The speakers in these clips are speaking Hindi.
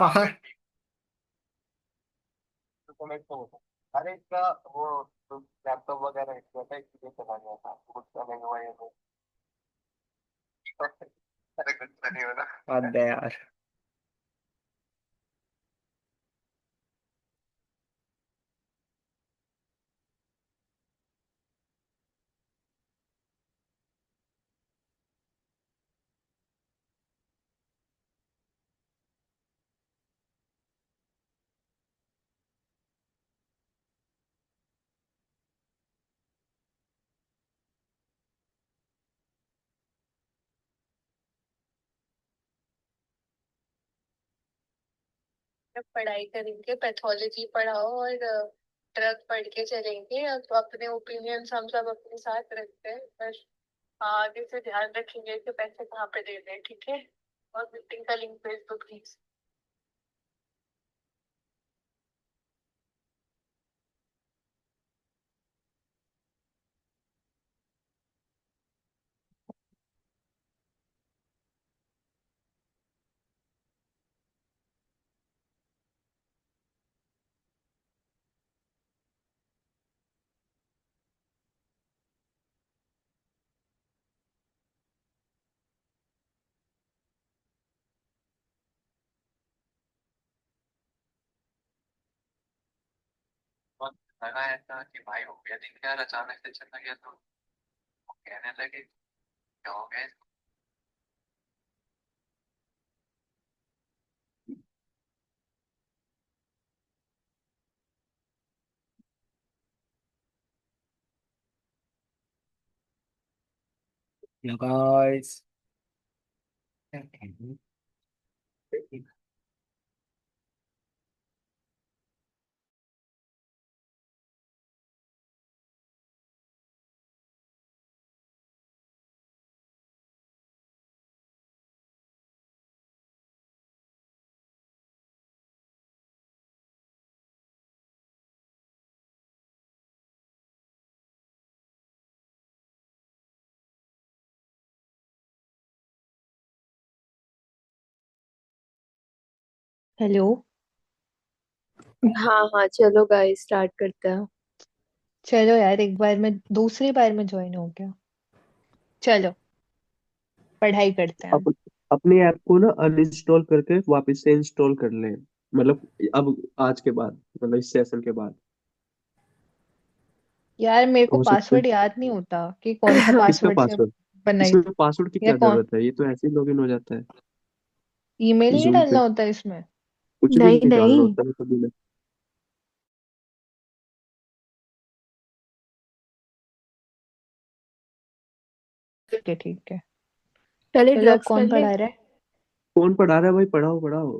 पहाड़। तो कनेक्ट तो होता अरे इसका वो लैपटॉप वगैरह इसका था इसलिए चला गया था कुछ चलेगा वही तो अरे कुछ तो नहीं होना। हद है यार। जब पढ़ाई करेंगे पैथोलॉजी पढ़ाओ और ड्रग पढ़ के चलेंगे। अब अपने ओपिनियंस हम सब अपने साथ रखते हैं बस। आगे से ध्यान रखेंगे कि पैसे कहाँ पे दे दें, ठीक है। और मीटिंग का लिंक भेज दो प्लीज। बहुत लगा ऐसा कि भाई हो गया दिन यार अचानक से चला गया तो कहने लगे क्या हो गया गाइस। हेलो। हाँ हाँ, चलो गाइस स्टार्ट करते हैं। चलो यार, एक बार में दूसरी बार में ज्वाइन हो गया। चलो पढ़ाई करते हैं। अप, अपने ऐप को ना अनइंस्टॉल करके वापस से इंस्टॉल कर लें। मतलब अब आज के बाद, मतलब इस सेशन के बाद यार मेरे को हो सकता है। पासवर्ड याद नहीं होता कि कौन सा किसका पासवर्ड से पासवर्ड? बनाई। इसमें पासवर्ड की या क्या कौन जरूरत है, ये तो ऐसे ही लॉगिन हो जाता है। ईमेल नहीं जूम डालना पे होता इसमें। कुछ भी नहीं नहीं डालना नहीं। होता है कभी ना। ठीक है ठीक है। पहले चलो अब ड्रग्स कर कौन ले। पढ़ा रहा है। कौन पढ़ा रहा है भाई? पढ़ाओ पढ़ाओ।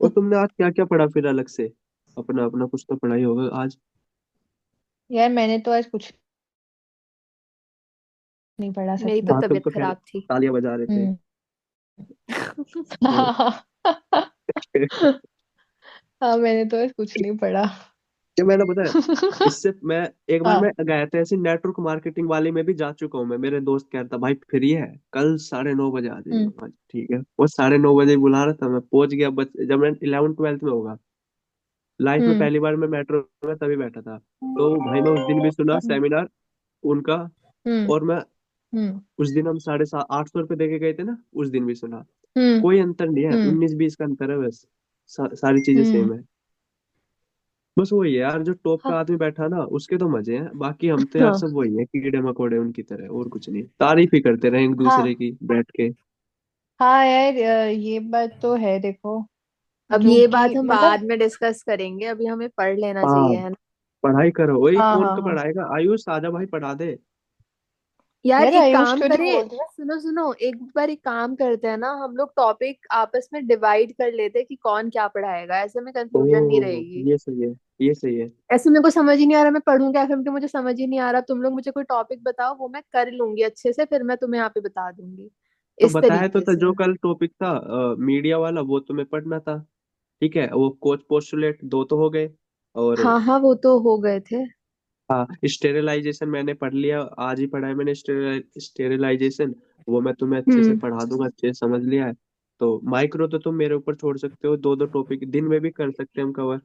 और तुमने आज क्या क्या पढ़ा फिर अलग से? अपना अपना कुछ तो पढ़ाई होगा आज। यार मैंने तो आज कुछ नहीं पढ़ा सच मेरी तो में। हाँ, तुम तबीयत तो खैर खराब थी। तालियां बजा रहे थे। हम्म। और हाँ मैंने तो आज कुछ नहीं पढ़ा। क्या मैंने पता है, इससे मैं एक बार मैं हाँ। गया था ऐसे नेटवर्क मार्केटिंग वाले में भी जा चुका हूँ मैं। मेरे दोस्त कह रहा था भाई फ्री है कल 9:30 बजे आ हम्म जाइए। ठीक है, वो 9:30 बजे बुला रहा था, मैं पहुंच गया। बस जब मैं 11th 12th में होगा, लाइफ में हम्म पहली बार मैं मेट्रो में तभी बैठा था। तो भाई मैं उस दिन भी सुना हम्म सेमिनार उनका। हम्म और मैं हम्म उस दिन हम 850 रुपये दे के गए थे ना, उस दिन भी सुना। हम्म कोई अंतर नहीं है, हम्म 19-20 का अंतर है बस। सारी चीजें हम्म। सेम है। बस वही है यार, जो टॉप का हाँ आदमी बैठा ना उसके तो मजे हैं, बाकी हम तो यार हाँ सब वही है, कीड़े मकोड़े उनकी तरह, और कुछ नहीं। तारीफ ही करते रहे एक दूसरे हाँ की बैठ के। हाँ यार, ये बात तो है देखो। अब जो ये बात कि हम बाद मतलब। में डिस्कस करेंगे, अभी हमें पढ़ लेना हाँ, चाहिए, है ना। पढ़ाई करो। वही हाँ कौन हाँ का हाँ। पढ़ाएगा? आयुष आजा भाई पढ़ा दे। यार यार एक आयुष काम क्यों नहीं करे। बोल रहा। सुनो सुनो, एक बार एक काम करते हैं ना, हम लोग टॉपिक आपस में डिवाइड कर लेते हैं कि कौन क्या पढ़ाएगा, ऐसे में कंफ्यूजन नहीं ओह रहेगी। ये सही है, ये सही है। ऐसे मेरे को समझ ही नहीं आ रहा मैं पढ़ूं क्या, फिर मुझे समझ ही नहीं आ रहा। तुम लोग मुझे कोई टॉपिक बताओ, वो मैं कर लूंगी अच्छे से, फिर मैं तुम्हें यहाँ पे बता दूंगी तो इस बताया तो तरीके था से। जो कल टॉपिक था मीडिया वाला, वो तुम्हें पढ़ना था। ठीक है, वो कोच पोस्टुलेट दो तो हो गए। और हाँ हाँ, वो तो हो गए थे। हाँ, स्टेरिलाइजेशन मैंने पढ़ लिया, आज ही पढ़ा है मैंने स्टेरिलाइजेशन। वो मैं तुम्हें अच्छे से हम्म। पढ़ा दूंगा, अच्छे से समझ लिया है। तो माइक्रो तो तुम मेरे ऊपर छोड़ सकते हो, 2-2 टॉपिक दिन में भी कर सकते हैं हम कवर।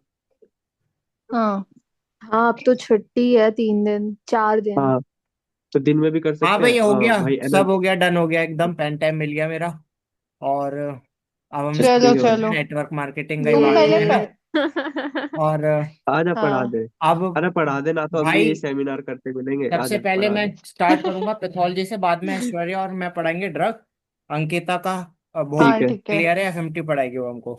हाँ हाँ अब तो छुट्टी है, 3 दिन 4 दिन। हाँ, तो दिन में भी कर हाँ सकते भाई, हैं हो गया, भाई सब हो गया, डन हो गया एकदम, पेन टाइम मिल गया मेरा। और अब हम स्टार्ट चलो फ्री हो गए। चलो, नेटवर्क मार्केटिंग का ही तुम बात पहले है ना। ये और आजा पढ़ा हाँ दे। अब अरे पढ़ा देना तो अगली भाई, सेमिनार करते मिलेंगे, सबसे आजा पहले पढ़ा मैं दे। स्टार्ट करूंगा पैथोलॉजी से, बाद में ऐश्वर्या और मैं पढ़ाएंगे ड्रग। अंकिता का बहुत हाँ ठीक है। ठीक है। क्लियर है, एफएमटी पढ़ाएगी वो हमको।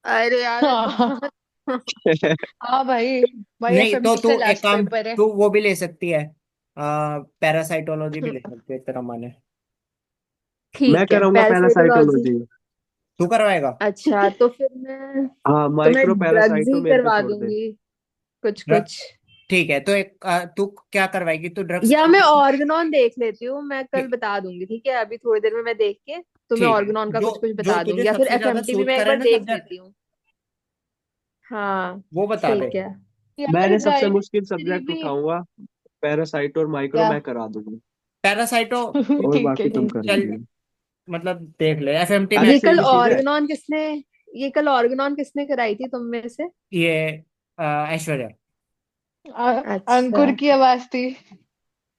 अरे यार हाँ हाँ भाई, भाई नहीं तो एफएमटी का तू एक लास्ट काम, पेपर है। तू वो भी ले सकती है, पैरासाइटोलॉजी भी ले सकती है तेरा मन है। मैं ठीक है, कराऊंगा पैरासाइटोलॉजी। पैरासाइटोलॉजी। तू करवाएगा अच्छा तो फिर मैं हाँ, तो मैं माइक्रो ड्रग्स पैरासाइटो ही मेरे पे करवा छोड़ दे। दूंगी, कुछ ड्रग, कुछ। ठीक है, तो एक तू क्या करवाएगी, तू ड्रग्स या मैं की। ऑर्गेनॉन देख लेती हूँ, मैं कल ठीक, बता दूंगी, ठीक है? अभी थोड़ी देर में मैं देख के तुम्हें ठीक है, ऑर्गेनॉन का जो कुछ कुछ जो बता तुझे दूंगी, या फिर सबसे ज्यादा एफएमटी भी सूट मैं एक करे बार ना देख सब्जेक्ट, लेती हूँ। हाँ वो बता दे। ठीक है। यार मैंने सबसे मुश्किल गायत्री सब्जेक्ट भी। उठाऊंगा, पैरासाइट और माइक्रो क्या? मैं करा दूंगा। पैरासाइटो और ठीक है बाकी तुम ठीक। कर चल, लेना। मतलब देख ले, एफएमटी में अरे ये ऐसे कल सेम भी चीज है। ऑर्गेनॉन किसने ये कल ऑर्गेनॉन किसने कराई थी तुम में से? ये ऐश्वर्या। अच्छा, अंकुर की आवाज थी।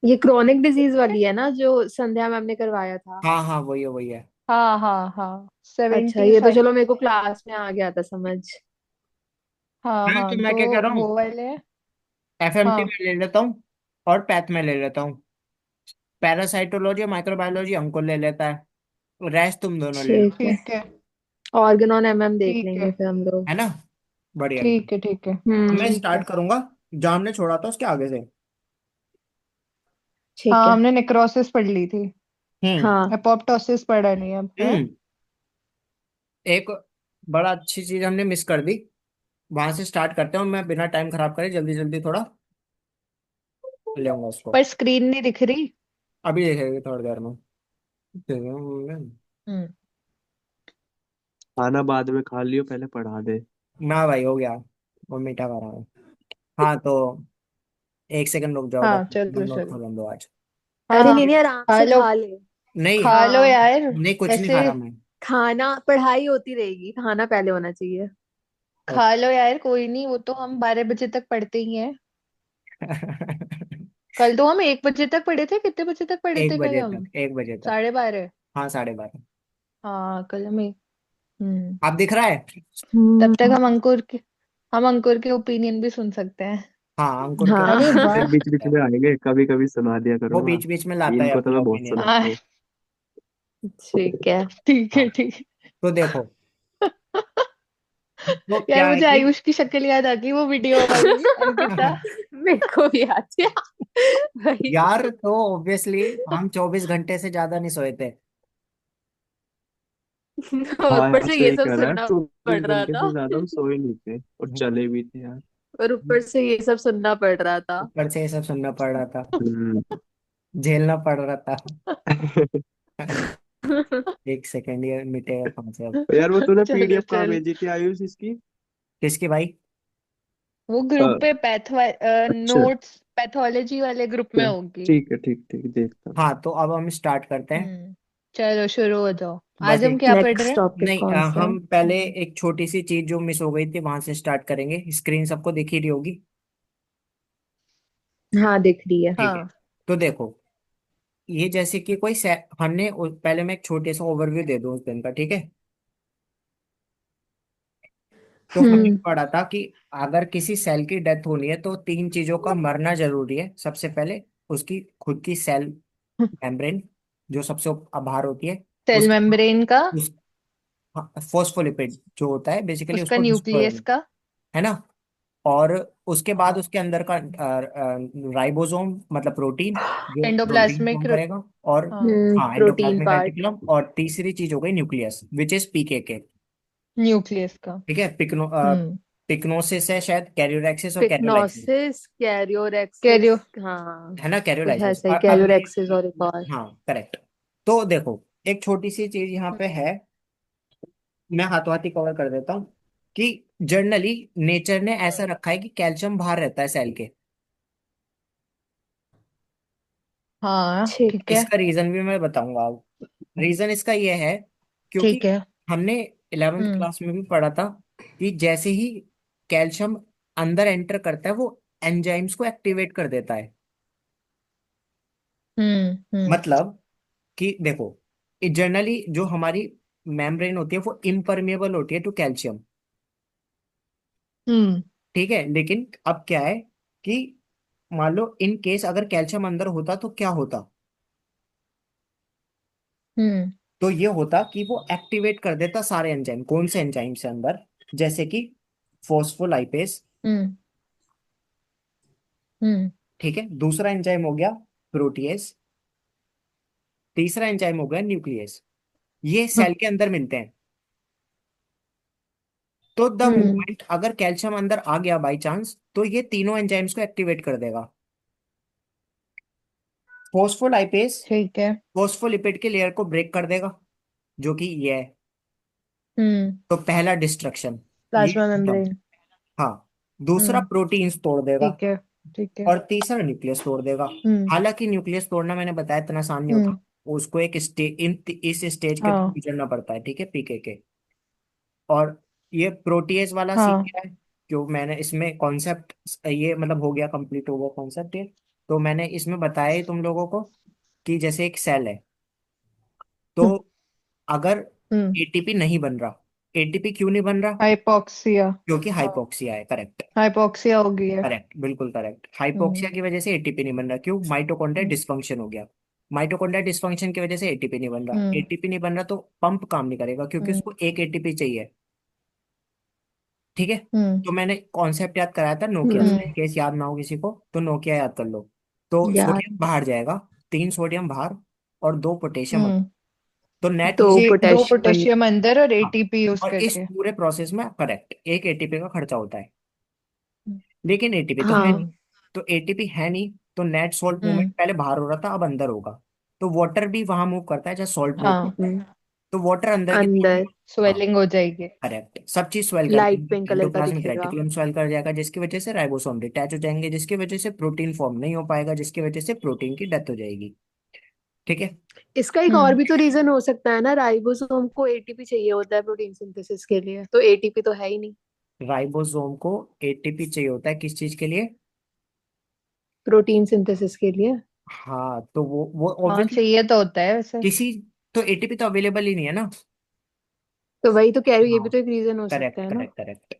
ये क्रोनिक डिजीज वाली है ना जो संध्या मैम ने करवाया था? हाँ हाँ, वही है वही है। हाँ हाँ हाँ, अच्छा, सेवेंटी ये तो फाइव। चलो मेरे को क्लास में आ गया था समझ। हाँ हाँ, हाँ, तो मैं तो क्या कर रहा हूँ, वो वाले। एफएमटी हाँ में ले लेता हूँ और पैथ में ले लेता हूँ। पैरासाइटोलॉजी और माइक्रोबायोलॉजी अंकुर ले लेता है, रेस्ट तुम दोनों ले लो। ठीक है, ठीक है ऑर्गेनॉन एमएम देख ठीक है लेंगे फिर हम लोग। है ना, बढ़िया एकदम। ठीक है ठीक है। मैं हम्म। ठीक है। स्टार्ट करूंगा, जहाँ हमने छोड़ा था उसके आगे से। ठीक हाँ है। हमने नेक्रोसिस पढ़ ली थी, हम्म। हाँ एपोप्टोसिस पढ़ा नहीं अब है। हम्म। एक बड़ा अच्छी चीज हमने मिस कर दी, वहां से स्टार्ट करते हैं, और मैं बिना टाइम खराब करे जल्दी जल्दी थोड़ा ले आऊंगा उसको। पर स्क्रीन नहीं दिख रही। अभी देखेंगे थोड़ी देर में। हम्म। खाना बाद में खा लियो, पहले पढ़ा दे। ना भाई, हो गया, वो मीठा खा रहा है। हाँ तो एक सेकंड रुक जाओ बस, हाँ चलो नोट चलो। खोलने दो आज। अरे हाँ नहीं नहीं, आराम खा से लो, खा ले। नहीं, खा लो हाँ, यार। नहीं कुछ नहीं खा ऐसे रहा मैं। खाना पढ़ाई होती रहेगी, खाना पहले होना चाहिए। ओ- खा लो यार, कोई नहीं, वो तो हम 12 बजे तक पढ़ते ही हैं। कल तो हम 1 बजे तक पढ़े थे, कितने बजे तक पढ़े एक थे कल बजे हम? तक, 1 बजे तक। 12:30। हाँ, 12:30। हाँ कल हम हम्म। आप दिख रहा है। तब तक हम्म। हम अंकुर के ओपिनियन भी सुन सकते हैं। हाँ, अंकुर के अरे ओपिनियन हाँ भी अरे वाह। सुन बीच बीच सकते हैं। में आएंगे, कभी कभी सुना दिया वो करूंगा। बीच बीच में लाता है इनको तो अपने मैं बहुत ओपिनियन। हाँ सुनाता हूँ। ठीक है। ठीक हाँ, है ठीक है। तो देखो, तो यार क्या है मुझे कि आयुष की शक्ल याद आ गई, वो वीडियो वाली अंकिता। मेरे को भी याद है भाई। यार, तो ऑब्वियसली हम 24 घंटे से ज्यादा नहीं सोए थे। हाँ ऊपर यार, से ये सही सब कह रहा है, सुनना पड़ 24 रहा घंटे था, से ज्यादा हम सोए नहीं थे और चले भी थे यार। और ऊपर से ये सब सुनना पड़ रहा था। ऊपर से ये सब सुनना पड़ रहा था, हम्म। झेलना पड़ रहा था। एक सेकेंड, ये मिटेगा कहाँ से अब। यार वो तूने चलो पीडीएफ कहाँ चलो। भेजी थी आयुष इसकी? किसकी भाई। वो अ, ग्रुप पे अच्छा, नोट्स पैथोलॉजी वाले ग्रुप में अच्छा, होगी। ठीक है, ठीक ठीक, देखता हूँ। हाँ, तो अब हम स्टार्ट करते हैं। चलो शुरू हो जाओ। बस आज हम एक, क्या पढ़ रहे नेक्स्ट हैं? टॉपिक नहीं कौन सा है? हम पहले एक छोटी सी चीज जो मिस हो गई थी वहां से स्टार्ट करेंगे, स्क्रीन सबको दिख ही रही होगी। हाँ दिख रही है। ठीक है, हाँ। तो देखो, ये जैसे कि हमने पहले मैं एक छोटे सा ओवरव्यू दे दूं उस दिन का, ठीक है। तो हमने हम्म। पढ़ा था कि अगर किसी सेल की डेथ होनी है तो तीन चीजों का मरना जरूरी है। सबसे पहले उसकी खुद की सेल मेम्ब्रेन, जो सबसे बाहर होती है। सेल उसके बाद मेम्ब्रेन का। उस फॉस्फोलिपिड जो होता है, बेसिकली उसका उसको डिस्ट्रॉय न्यूक्लियस होना, का। है ना। और उसके बाद हाँ। उसके अंदर का राइबोसोम, मतलब प्रोटीन, जो प्रोटीन एंडोप्लाज्मिक फॉर्म करेगा। और हाँ, हाँ, प्रोटीन एंडोप्लाज्मिक पार्ट। रेटिकुलम, और तीसरी चीज हो गई nucleus, which is PKK. Nucleus का। ठीक है, हम्म। पिक्नोसिस है शायद, कैरियोरैक्सिस और कैरियोलाइसिस, पिक्नोसिस, कैरियोरेक्सिस। कैरियो हाँ, है ना, कुछ कैरियोलाइसिस। ऐसा ही, और अगली, कैरियोरेक्सिस और एक और। हाँ करेक्ट। तो देखो, एक छोटी सी चीज यहाँ पे है, मैं हाथों हाथी कवर कर देता हूँ, कि जनरली नेचर ने ऐसा रखा है कि कैल्शियम बाहर रहता है सेल के। हाँ ठीक ठीक है। इसका रीजन भी मैं बताऊंगा अब। रीजन इसका ये है क्योंकि ठीक है। हमने 11th हम्म क्लास में भी पढ़ा था कि जैसे ही कैल्शियम अंदर एंटर करता है वो एंजाइम्स को एक्टिवेट कर देता है। हम्म मतलब कि देखो, जनरली जो हमारी मेम्ब्रेन होती है वो इम्परमेबल होती है टू कैल्शियम। हम्म ठीक है, लेकिन अब क्या है कि मान लो इन केस अगर कैल्शियम अंदर होता तो क्या होता। हम्म तो ये होता कि वो एक्टिवेट कर देता सारे एंजाइम। कौन से एंजाइम से अंदर? जैसे कि फोस्फोलाइपेज। हम्म हम्म ठीक है, दूसरा एंजाइम हो गया प्रोटीएज। तीसरा एंजाइम हो गया न्यूक्लियस। ये सेल के अंदर मिलते हैं। तो द हम्म मोमेंट अगर कैल्शियम अंदर आ गया बाई चांस, तो ये तीनों एंजाइम्स को एक्टिवेट कर देगा। फोस्फोलाइपेज ठीक है। फोस्फोलिपिड के लेयर को ब्रेक कर देगा, जो कि ये है। हम्म तो पहला डिस्ट्रक्शन ये प्लाज्मा खत्म। मेम्ब्रेन। हाँ, दूसरा हम्म प्रोटीन्स तोड़ देगा। ठीक है। ठीक है। और तीसरा न्यूक्लियस तोड़ देगा। हम्म हालांकि न्यूक्लियस तोड़ना मैंने बताया इतना आसान नहीं होता। हम्म उसको एक इस स्टेज के थ्रू हाँ गुजरना पड़ता है, ठीक है, पीके के। और ये प्रोटीएज वाला सीख हाँ गया है, क्यों मैंने इसमें कॉन्सेप्ट, ये मतलब हो गया, कंप्लीट हो गया कॉन्सेप्ट ये। तो मैंने इसमें बताया ही तुम लोगों को कि जैसे एक सेल है, तो अगर हम्म एटीपी नहीं बन रहा, एटीपी क्यों नहीं बन रहा? हाइपोक्सिया। क्योंकि हाइपोक्सिया है, करेक्ट। हाइपोक्सिया हो गई है। करेक्ट, बिल्कुल करेक्ट। हम्म हाइपोक्सिया की वजह से एटीपी नहीं बन रहा, क्यों? माइटोकॉन्ड्रिया हम्म डिस्फंक्शन हो गया। माइटोकॉन्ड्रिया डिस्फंक्शन की वजह से एटीपी नहीं बन रहा। हम्म एटीपी नहीं बन रहा तो पंप काम नहीं करेगा, क्योंकि हम्म उसको एक एटीपी चाहिए। ठीक है। हम्म तो मैंने कॉन्सेप्ट याद कराया था नोकिया से, हम्म। इन केस याद ना हो किसी को तो नोकिया याद कर लो। तो यार, सोडियम बाहर जाएगा, 3 सोडियम बाहर और 2 पोटेशियम अंदर। हम्म तो नेट दो ये, ये दो पोटेशियम। पोटेशियम अंदर और हाँ, एटीपी यूज और इस करके। पूरे प्रोसेस में करेक्ट एक एटीपी का खर्चा होता है। लेकिन एटीपी तो है नहीं। हाँ। तो एटीपी है नहीं, तो नेट सॉल्ट मूवमेंट हम्म पहले बाहर हो रहा था, अब अंदर होगा। तो वाटर भी वहां मूव करता है जहाँ सॉल्ट मूव हाँ करता है। तो वाटर अंदर की अंदर तरफ। हाँ, स्वेलिंग हो जाएगी। करेक्ट, सब चीज स्वेल कर लाइट देंगे। पिंक कलर का एंडोप्लाज्मिक दिखेगा। रेटिकुलम स्वेल कर जाएगा, जिसकी वजह से राइबोसोम डिटैच हो जाएंगे, जिसकी वजह से प्रोटीन फॉर्म नहीं हो पाएगा, जिसकी वजह से प्रोटीन की डेथ हो जाएगी। ठीक है। इसका एक और हम्म भी तो रीजन हो सकता है ना, राइबोसोम को एटीपी चाहिए होता है प्रोटीन सिंथेसिस के लिए, तो एटीपी तो है ही नहीं राइबोसोम को एटीपी चाहिए होता है किस चीज के लिए? प्रोटीन सिंथेसिस के लिए। हाँ, तो वो हाँ ऑब्वियसली चाहिए तो होता है वैसे। किसी, तो एटीपी तो अवेलेबल ही नहीं है ना। तो वही तो कह रही हूँ, ये हाँ, भी तो एक रीजन हो सकता करेक्ट है ना। Correct correct.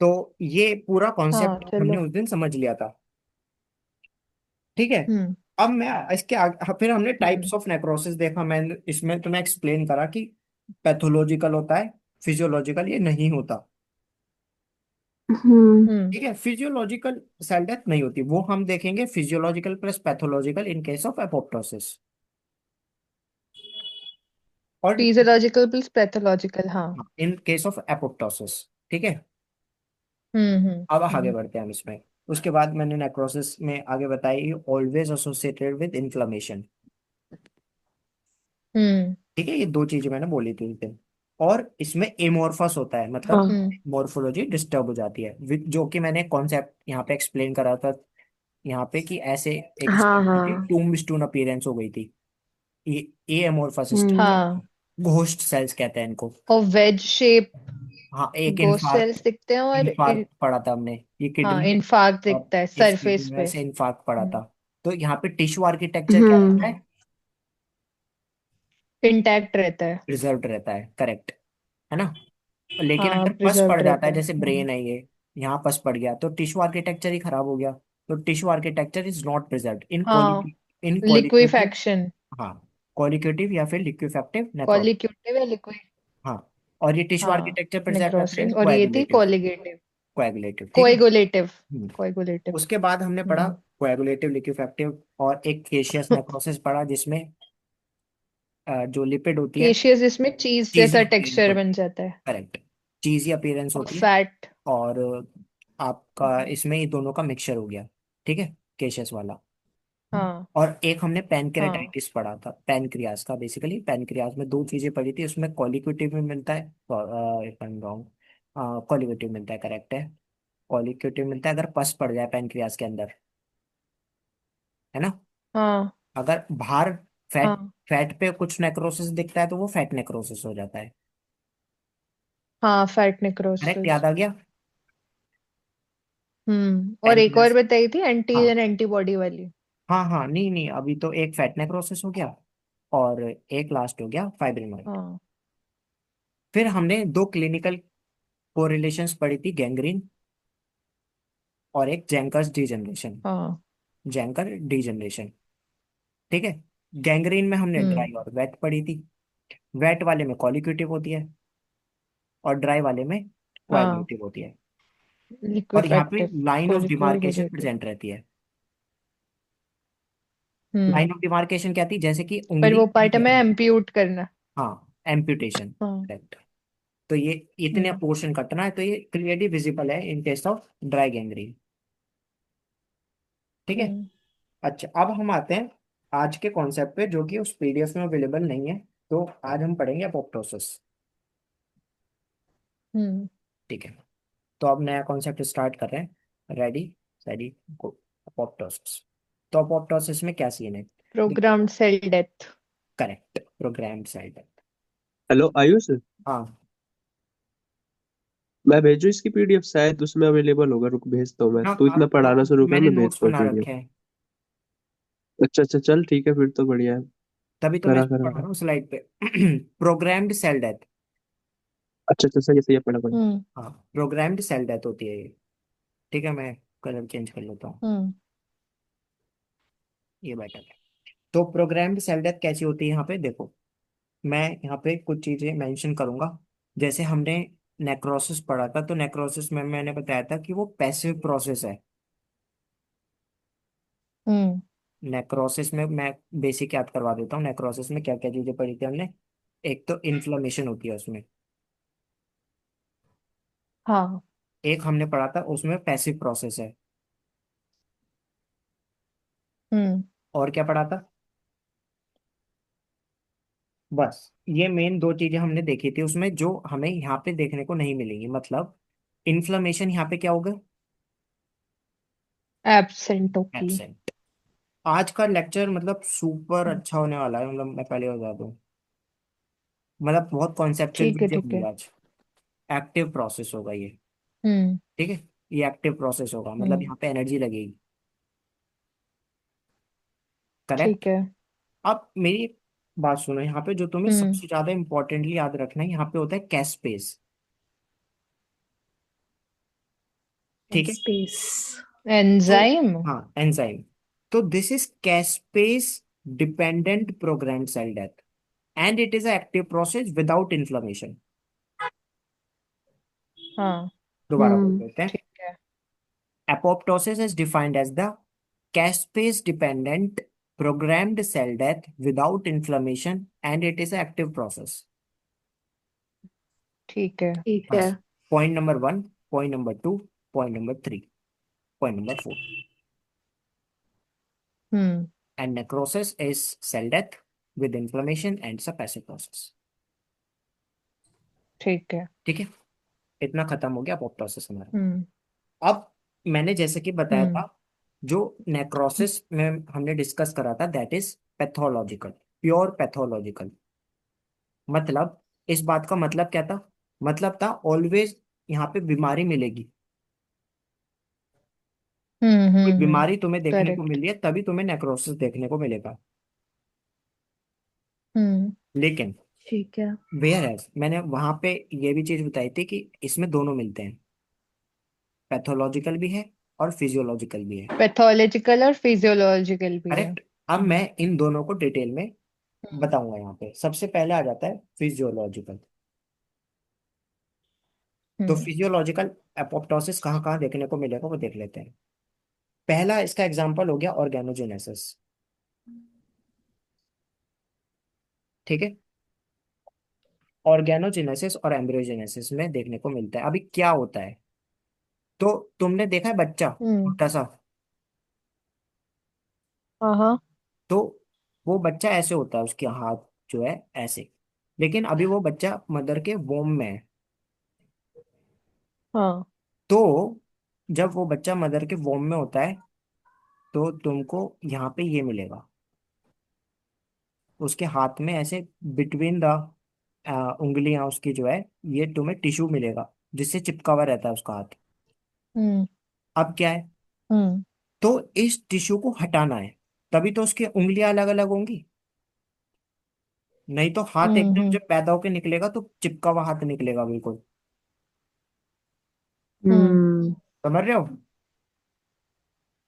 तो ये पूरा हाँ कॉन्सेप्ट हमने चलो। उस दिन समझ लिया था। ठीक है। हम्म अब मैं इसके आगे, हाँ, फिर हमने हम्म टाइप्स ऑफ नेक्रोसिस देखा। मैं इसमें तुम्हें एक्सप्लेन करा कि पैथोलॉजिकल होता है, फिजियोलॉजिकल ये नहीं होता। हम्म। हम्म ठीक है, फिजियोलॉजिकल सेल डेथ नहीं होती, वो हम देखेंगे physiological plus pathological in case of apoptosis. और फिजियोलॉजिकल प्लस पैथोलॉजिकल हाँ। In case of apoptosis. ठीक है। हम्म अब आगे हम्म बढ़ते हैं हम इसमें। उसके बाद मैंने नेक्रोसिस में आगे बताई ऑलवेज एसोसिएटेड विद इन्फ्लेमेशन। हम्म ठीक है, ये दो चीजें मैंने बोली थी उस दिन। और इसमें एमोर्फस होता है, मतलब हाँ हम्म मॉर्फोलॉजी डिस्टर्ब हो जाती है, जो कि मैंने कॉन्सेप्ट यहाँ पे एक्सप्लेन करा था। यहाँ पे कि ऐसे एक हाँ हाँ। टूम स्टून अपीयरेंस हो गई थी। ये एमोर्फस स्टेज है। हम्म। हाँ। घोस्ट सेल्स कहते हैं इनको। और वेज शेप हाँ, एक गोस्ट इन्फार्क्ट, सेल्स दिखते हैं और पढ़ा था हमने, ये हाँ किडनी इन्फार्क्ट और दिखता है इस सरफेस किडनी में पे। से इन्फार्क्ट पड़ा हम्म था। तो यहाँ पे टिश्यू आर्किटेक्चर क्या रहता हम्म। है? इंटैक्ट रहता है। रिजर्व रहता है, करेक्ट, है ना। लेकिन हाँ अगर पस पड़ प्रिजर्व्ड जाता रहता है, है। जैसे ब्रेन है ये, यहाँ पस पड़ गया तो टिश्यू आर्किटेक्चर ही खराब हो गया। तो tissue architecture is not preserve इन हाँ क्वालिटी, इन क्वालिटेटिव। लिक्विफैक्शन। हाँ, क्वालिटेटिव या फिर लिक्विफेक्टिव नेक्रोसिस। कॉलिक्यूटिव या लिक्विड। हाँ, और ये टिश्यू हाँ आर्किटेक्चर प्रिजर्व रहता है इन नेक्रोसिस और ये थी कोएगुलेटिव। कॉलिगेटिव। कोएगुलेटिव, ठीक है। कोएगुलेटिव। हम्म। कोएगुलेटिव। उसके बाद हमने पढ़ा कोएगुलेटिव, लिक्विफेक्टिव और एक केशियस नेक्रोसिस पढ़ा, जिसमें जो लिपिड होती है, केशियस इसमें चीज चीजी जैसा अपीयरेंस टेक्सचर होती बन है। जाता है। करेक्ट, चीजी अपीयरेंस और होती है। फैट। और आपका इसमें ये दोनों का मिक्सचर हो गया। ठीक है, केशियस वाला। हाँ और एक हमने हाँ पैनक्रेटाइटिस पढ़ा था, पैनक्रियास का। बेसिकली पैनक्रियास में दो चीजें पढ़ी थी, उसमें कॉलिक्यूटिव में मिलता है, इफ आई एम रॉन्ग, कॉलिक्यूटिव मिलता है, करेक्ट है। कॉलिक्यूटिव मिलता है अगर पस पड़ जाए पैनक्रियास के अंदर, है ना। हाँ अगर बाहर फैट हाँ फैट पे कुछ नेक्रोसिस दिखता है तो वो फैट नेक्रोसिस हो जाता है। हाँ, फैट करेक्ट, नेक्रोसिस। याद आ गया। और एक और पैनक्रियास। बताई थी, हाँ एंटीजन एंटीबॉडी वाली। हाँ हाँ, नहीं नहीं, अभी तो एक फैट नेक्रोसिस हो गया और एक लास्ट हो गया फाइब्रिनोइड। हाँ फिर हमने दो क्लिनिकल कोरिलेशंस पढ़ी थी, गैंग्रीन और एक जेंकर्स डिजनरेशन। हाँ। जेंकर डिजनरेशन, ठीक है। गैंग्रीन में हमने हम्म। ड्राई और वेट पढ़ी थी। वेट वाले में कॉलिक्यूटिव होती है और ड्राई वाले में हाँ, कोएगुलेटिव होती है। और यहाँ पे liquefactive, line of demarcation कोलिक्यूलेटिव। Present रहती है। हम्म। लाइन ऑफ डिमार्केशन क्या थी, जैसे कि पर उंगली वो कहीं पार्ट हमें कहीं। एम्प्यूट करना। हाँ, एम्पुटेशन, हाँ। करेक्ट। तो ये इतने हम्म। पोर्शन कटना है, तो ये क्लियरली विजिबल है in case of dry gangrene, ठीक है। हम्म। अच्छा, अब हम आते हैं आज के कॉन्सेप्ट पे जो कि उस पीडीएफ में अवेलेबल नहीं है। तो आज हम पढ़ेंगे अपोप्टोसिस, हम्म। ठीक है। तो अब नया कॉन्सेप्ट स्टार्ट कर रहे हैं, रेडी रेडी गो। अपोप्टोसिस। तो अपोप्टोसिस में क्या सीन है। Programmed cell death. Correct, program side. Hello Ayush, हाँ मैं भेजू इसकी पीडीएफ, शायद उसमें अवेलेबल होगा, रुक भेजता हूँ मैं, हाँ तू हाँ, इतना पढ़ाना शुरू कर, मैंने मैं नोट्स भेजता हूँ बना पीडीएफ। रखे हैं, अच्छा अच्छा, चल ठीक है, फिर तो बढ़िया है। तभी तो मैं करा इसको करा पढ़ा करा। रहा हूँ स्लाइड पे। Programmed cell death. अच्छा अच्छा, सही है पढ़ा पढ़ा। हम्म। हाँ, प्रोग्राम्ड सेल डेथ होती है ये, ठीक है। मैं कलर चेंज कर लेता हूँ, हम्म। ये बेटर है। तो प्रोग्राम्ड सेल डेथ कैसी होती है, यहाँ पे देखो। मैं यहाँ पे कुछ चीजें मेंशन करूंगा। जैसे हमने नेक्रोसिस पढ़ा था, तो नेक्रोसिस में मैंने बताया था कि वो पैसिव प्रोसेस है। हम्म। नेक्रोसिस में मैं बेसिक याद करवा देता हूँ, नेक्रोसिस में क्या क्या चीजें पढ़ी थी हमने। एक तो इन्फ्लेमेशन होती है उसमें। हाँ। एक हमने पढ़ा था उसमें पैसिव प्रोसेस है। हम्म। और क्या पढ़ा था, बस ये मेन दो चीजें हमने देखी थी उसमें, जो हमें यहाँ पे देखने को नहीं मिलेंगी। मतलब इन्फ्लेमेशन यहाँ पे क्या होगा, एब्सेंट होगी। एब्सेंट। आज का लेक्चर मतलब सुपर अच्छा होने वाला है, मतलब मैं पहले बता दूं। मतलब बहुत कॉन्सेप्चुअल ठीक है, चीजें ठीक होंगी है। आज। एक्टिव प्रोसेस होगा ये, हम्म। ठीक है। ये एक्टिव प्रोसेस होगा, मतलब हम्म। यहाँ पे एनर्जी लगेगी, करेक्ट। ठीक है। अब मेरी एक बात सुनो, यहाँ पे जो तुम्हें हम्म। सबसे ज्यादा इंपॉर्टेंटली याद रखना है, यहाँ पे होता है कैस्पेस, ठीक है। स्पेस। तो एंजाइम। हाँ, एंजाइम। तो this is caspase dependent programme cell death and it is active process without inflammation. हाँ। दोबारा बोल देते हैं। ठीक है। Apoptosis is defined as the caspase-dependent programmed cell death without inflammation, and it is an active process. ठीक है। ठीक है। बस, point number one, point number two, point number three, point number four. Hmm. And necrosis is cell death with inflammation and it's a passive process. ठीक है। ठीक है, इतना खत्म हो गया apoptosis हमारा। हम्म। अब मैंने जैसे कि बताया हम्म। था, जो नेक्रोसिस में हमने डिस्कस करा था, that is pathological, pure pathological. मतलब इस बात का मतलब क्या था, मतलब था ऑलवेज यहाँ पे बीमारी मिलेगी। कोई बीमारी तुम्हें देखने को करेक्ट। मिली है तभी तुम्हें नेक्रोसिस देखने को मिलेगा। हम्म। लेकिन ठीक है। वेयर एज मैंने वहां पे ये भी चीज बताई थी कि इसमें दोनों मिलते हैं, पैथोलॉजिकल भी है और फिजियोलॉजिकल भी है, पैथोलॉजिकल और फिजियोलॉजिकल भी है। करेक्ट। अब मैं इन दोनों को डिटेल में हम्म। बताऊंगा। यहाँ पे सबसे पहले आ जाता है फिजियोलॉजिकल। तो हम्म। फिजियोलॉजिकल एपोप्टोसिस कहाँ कहाँ देखने को मिलेगा वो देख लेते हैं। पहला इसका एग्जांपल हो गया ऑर्गेनोजेनेसिस, ठीक है। ऑर्गेनोजेनेसिस और एम्ब्रियोजेनेसिस में देखने को मिलता है। अभी क्या होता है, तो तुमने देखा है बच्चा हम्म। छोटा सा, हाँ हाँ। तो वो बच्चा ऐसे होता है, उसके हाथ जो है ऐसे। लेकिन अभी वो बच्चा मदर के वोम में है। हाँ। तो जब वो बच्चा मदर के वोम में होता है, तो तुमको यहाँ पे ये मिलेगा, उसके हाथ में ऐसे बिटवीन द उंगलियां उसकी जो है, ये तुम्हें टिश्यू मिलेगा जिससे चिपका हुआ रहता है उसका हाथ। हम्म। अब क्या है, हम्म। तो इस टिश्यू को हटाना है, तभी तो उसकी उंगलियां अलग अलग होंगी। नहीं तो हाथ हम्म। एकदम हम्म। जब पैदा होके निकलेगा तो चिपका हुआ हाथ निकलेगा बिल्कुल। हम्म। हम्म। समझ रहे हो?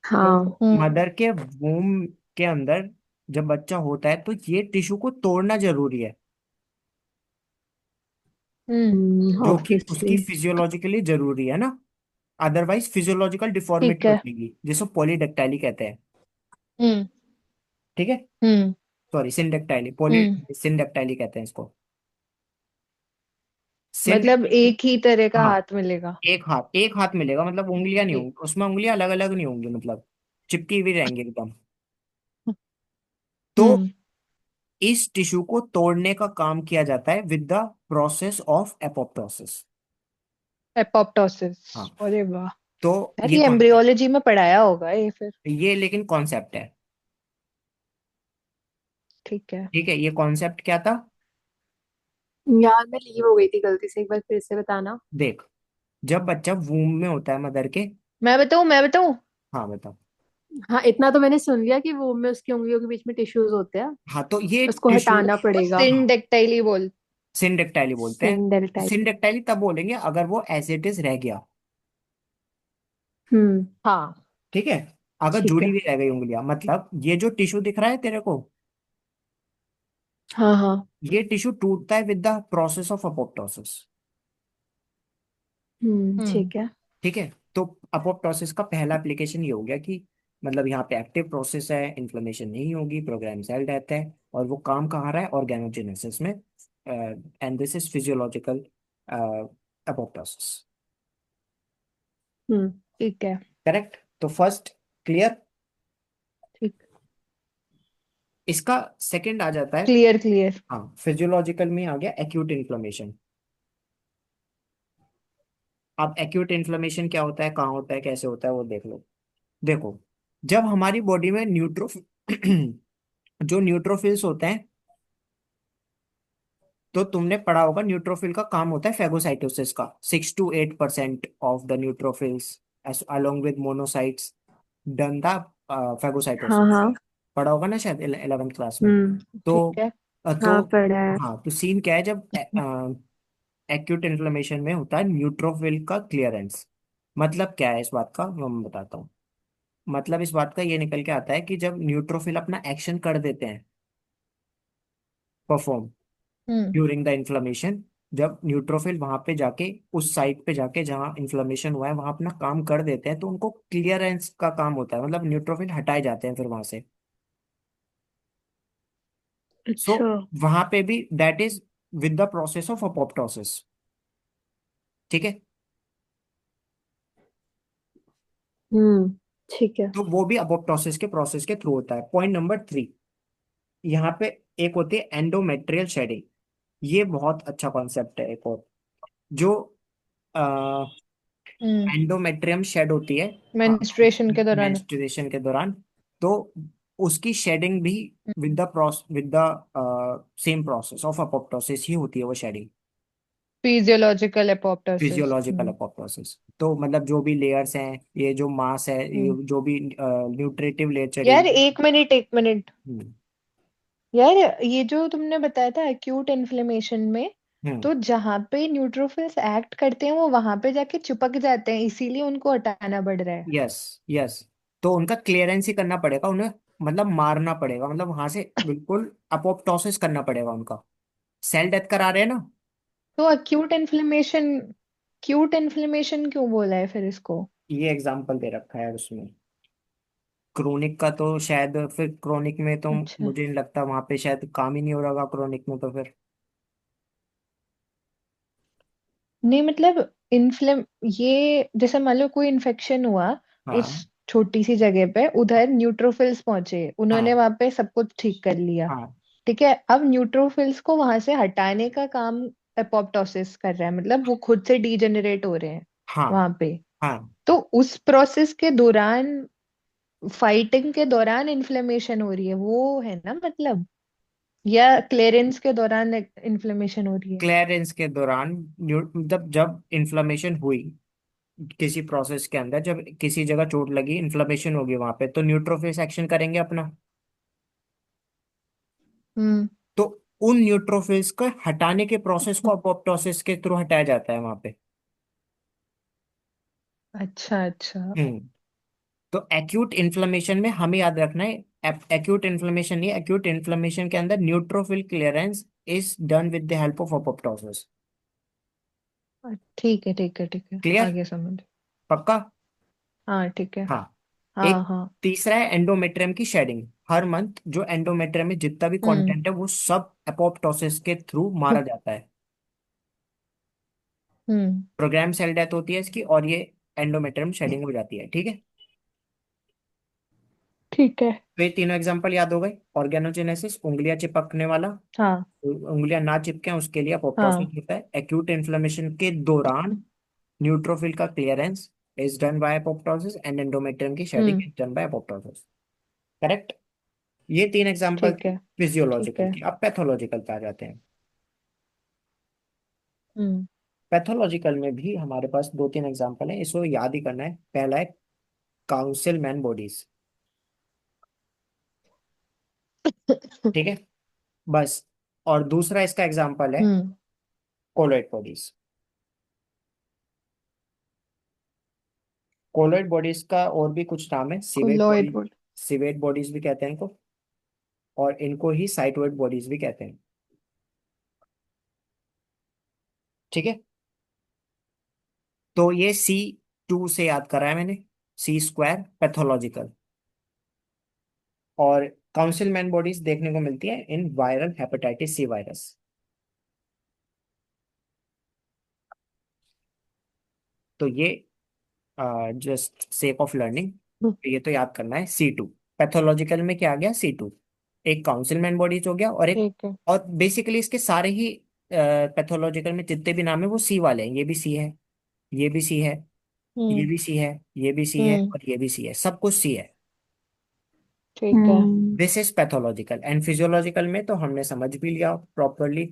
तो हाँ। मदर के वूम के अंदर जब बच्चा होता है तो ये टिश्यू को तोड़ना जरूरी है, हम्म। जो कि उसकी ऑब्वियसली। फिजियोलॉजिकली जरूरी है ना। अदरवाइज फिजियोलॉजिकल डिफॉर्मिटी ठीक हो है। जाएगी, जिसको पॉलीडेक्टाइली कहते हैं। हम्म। ठीक है, हम्म। सॉरी सिंडेक्टाइली, पॉली हम्म। सिंडेक्टाइली कहते हैं इसको। मतलब सिंडेक्टाइली, एक ही तरह का हाँ, हाथ मिलेगा। एक हाथ मिलेगा, मतलब उंगलियां नहीं ठीक। होंगी उसमें, उंगलियां अलग अलग नहीं होंगी, मतलब चिपकी हुई रहेंगी एकदम। तो हम्म। इस टिश्यू को तोड़ने का काम किया जाता है with the process of apoptosis. Apoptosis. हाँ, अरे वाह। तो यार ये ये कॉन्सेप्ट, एम्ब्रियोलॉजी में पढ़ाया होगा ये फिर। ये लेकिन कॉन्सेप्ट है। ठीक है। ठीक है, ये कॉन्सेप्ट क्या था? यार मैं लीव हो गई थी गलती से, एक बार फिर से बताना। देख, जब बच्चा वूम में होता है मदर के। मैं बताऊं। हाँ बताओ। हाँ, इतना तो मैंने सुन लिया कि वो में उसकी उंगलियों के बीच में टिश्यूज होते हैं, हाँ, तो ये उसको टिश्यू, हटाना पड़ेगा। हाँ, सिंडेक्टाइली बोल। सिंडेक्टाइली बोलते हैं। सिंडेलेटाइल। सिंडेक्टाइली तब बोलेंगे अगर वो एज इट इज रह गया। हम्म। हाँ। ठीक है, अगर ठीक जुड़ी है। हुई रह गई उंगलियां, मतलब ये जो टिश्यू दिख रहा है तेरे को, हाँ हाँ। ये टिश्यू टूटता है with the process of apoptosis. हम्म। ठीक है। ठीक है, तो अपोप्टोसिस का पहला एप्लीकेशन ये हो गया कि मतलब यहाँ पे एक्टिव प्रोसेस है, इन्फ्लेमेशन नहीं होगी, प्रोग्राम सेल रहता है, और वो काम कहाँ रहा है, ऑर्गेनोजेनेसिस में, and this is physiological apoptosis. हम्म। ठीक है। करेक्ट, तो फर्स्ट क्लियर। ठीक। इसका सेकंड आ जाता है, क्लियर क्लियर। हाँ, फिजियोलॉजिकल में आ गया एक्यूट इन्फ्लेमेशन। अब एक्यूट इन्फ्लेमेशन क्या होता है, कहाँ होता है, कैसे होता है, वो देख लो। देखो, जब हमारी बॉडी में जो न्यूट्रोफिल्स होते हैं, तो तुमने पढ़ा होगा न्यूट्रोफिल का काम होता है फेगोसाइटोसिस का, 6 to 8% of the neutrophils along with monocytes done the हाँ फेगोसाइटोसिस। हाँ। पढ़ा होगा ना शायद 11th क्लास में। तो ठीक है। हाँ तो पढ़ा है। हाँ, तो सीन क्या है, जब एक्यूट इन्फ्लेमेशन में होता है न्यूट्रोफिल का क्लियरेंस। मतलब क्या है इस बात का, मैं बताता हूँ। मतलब इस बात का ये निकल के आता है कि जब न्यूट्रोफिल अपना एक्शन कर देते हैं, perform hmm. During the inflammation, जब न्यूट्रोफिल वहां पे जाके, उस साइट पे जाके जहाँ इन्फ्लेमेशन हुआ है वहां अपना काम कर देते हैं, तो उनको क्लियरेंस का काम होता है, मतलब न्यूट्रोफिल हटाए जाते हैं फिर वहां से। सो अच्छा। वहां पे भी that is with the process of apoptosis. ठीक है, हम्म। ठीक है। तो वो भी अपोप्टोसिस के प्रोसेस के थ्रू होता है। पॉइंट नंबर 3, यहाँ पे एक होती है एंडोमेट्रियल शेडिंग। ये बहुत अच्छा कॉन्सेप्ट है एक और, जो हम्म। एंडोमेट्रियम शेड होती है मेंस्ट्रुएशन के दौरान। मेंस्ट्रुएशन के दौरान। तो उसकी शेडिंग भी with the same process of apoptosis ही होती है, वो shedding physiological apoptosis. Physiological apoptosis. तो मतलब जो भी लेयर्स हैं, ये जो मास है, ये हम्म। जो भी न्यूट्रिटिव लेयर यार चढ़ेगी। एक मिनट एक मिनट। हम्म। यार ये जो तुमने बताया था एक्यूट इन्फ्लेमेशन में, हम्म। तो जहां पे न्यूट्रोफिल्स एक्ट करते हैं वो वहां पे जाके चिपक जाते हैं, इसीलिए उनको हटाना पड़ रहा है। यस, यस, तो उनका क्लियरेंस ही करना पड़ेगा उन्हें, मतलब मारना पड़ेगा, मतलब वहां से बिल्कुल अपोप्टोसिस करना पड़ेगा उनका। सेल डेथ करा रहे हैं ना। तो एक्यूट इन्फ्लेमेशन क्यों बोला है फिर इसको? ये एग्जाम्पल दे रखा है उसमें। क्रोनिक का तो शायद, फिर क्रोनिक में तो अच्छा। मुझे नहीं लगता वहां पे शायद काम ही नहीं हो रहा क्रोनिक में तो फिर। नहीं मतलब इन्फ्लेम ये जैसे मान लो कोई इन्फेक्शन हुआ उस हाँ, छोटी सी जगह पे, उधर न्यूट्रोफिल्स पहुंचे, उन्होंने हाँ, वहां पे सब कुछ ठीक कर लिया। हाँ, ठीक है, अब न्यूट्रोफिल्स को वहां से हटाने का काम एपोप्टोसिस कर रहा है, मतलब वो खुद से डीजेनरेट हो रहे हैं हाँ, वहां पे। हाँ, तो उस प्रोसेस के दौरान, फाइटिंग के दौरान इन्फ्लेमेशन हो रही है, वो है ना मतलब। या क्लियरेंस के दौरान इन्फ्लेमेशन हो रही है? क्लियरेंस के दौरान जब जब इन्फ्लेमेशन हुई किसी प्रोसेस के अंदर, जब किसी जगह चोट लगी, इन्फ्लेमेशन होगी वहां पे, तो न्यूट्रोफिल्स एक्शन करेंगे अपना। हम्म। तो उन न्यूट्रोफिल्स को हटाने के प्रोसेस को अपोप्टोसिस के थ्रू हटाया जाता है वहां पे। अच्छा अच्छा। हम्म। तो एक्यूट इन्फ्लेमेशन में हमें याद रखना है, एक्यूट इन्फ्लेमेशन नहीं, एक्यूट इन्फ्लेमेशन के अंदर neutrophil clearance is done with the help of apoptosis. ठीक है ठीक है ठीक है, क्लियर? आगे समझ। पक्का? हाँ ठीक है। हाँ। हाँ एक हाँ। तीसरा है एंडोमेट्रियम की शेडिंग। हर मंथ जो एंडोमेट्रियम में जितना भी हम्म कंटेंट है वो सब अपोप्टोसिस के थ्रू मारा जाता है। हम्म। प्रोग्राम सेल डेथ होती है इसकी, और ये एंडोमेट्रियम शेडिंग हो जाती है। ठीक है? ठीक है। तो ये तीनों एग्जांपल याद हो गए। ऑर्गेनोजेनेसिस, उंगलियां चिपकने वाला, हाँ उंगलियां ना चिपके उसके लिए हाँ। अपोप्टोसिस होता है। एक्यूट इन्फ्लेमेशन के दौरान न्यूट्रोफिल का clearance is done by apoptosis and endometrium की shedding hmm. Is done by apoptosis. Correct? ये तीन एग्जांपल ठीक है ठीक फिजियोलॉजिकल है। की। अब पैथोलॉजिकल पे आ जाते हैं। हम्म। पैथोलॉजिकल में भी हमारे पास दो तीन एग्जांपल हैं, इसको याद ही करना है। पहला है काउंसिल मैन बॉडीज। ठीक है? बस। और दूसरा इसका एग्जांपल है हम्म। Colloid bodies. कोलोइड बॉडीज का और भी कुछ नाम है, सिवेट कोलॉइड बॉडी, बोल। सिवेट बॉडीज भी कहते हैं इनको, और इनको ही साइटोइड बॉडीज भी कहते हैं। ठीक है? तो ये C2 से याद करा है मैंने, सी स्क्वायर पैथोलॉजिकल। और काउंसिल मैन बॉडीज देखने को मिलती है इन वायरल हेपेटाइटिस सी वायरस। तो ये जस्ट सेक ऑफ लर्निंग, ये तो याद करना है। C2 पैथोलॉजिकल में क्या आ गया? C2 एक काउंसिल मैन बॉडीज हो गया, और एक, ठीक है। और बेसिकली इसके सारे ही पैथोलॉजिकल में जितने भी नाम है वो सी वाले हैं। ये भी सी है, ये भी सी है, ये हम्म भी सी है, ये भी सी है, हम्म। और ये भी सी है, सब कुछ सी है। ठीक है। This is pathological. And physiological में तो हमने समझ भी लिया प्रॉपरली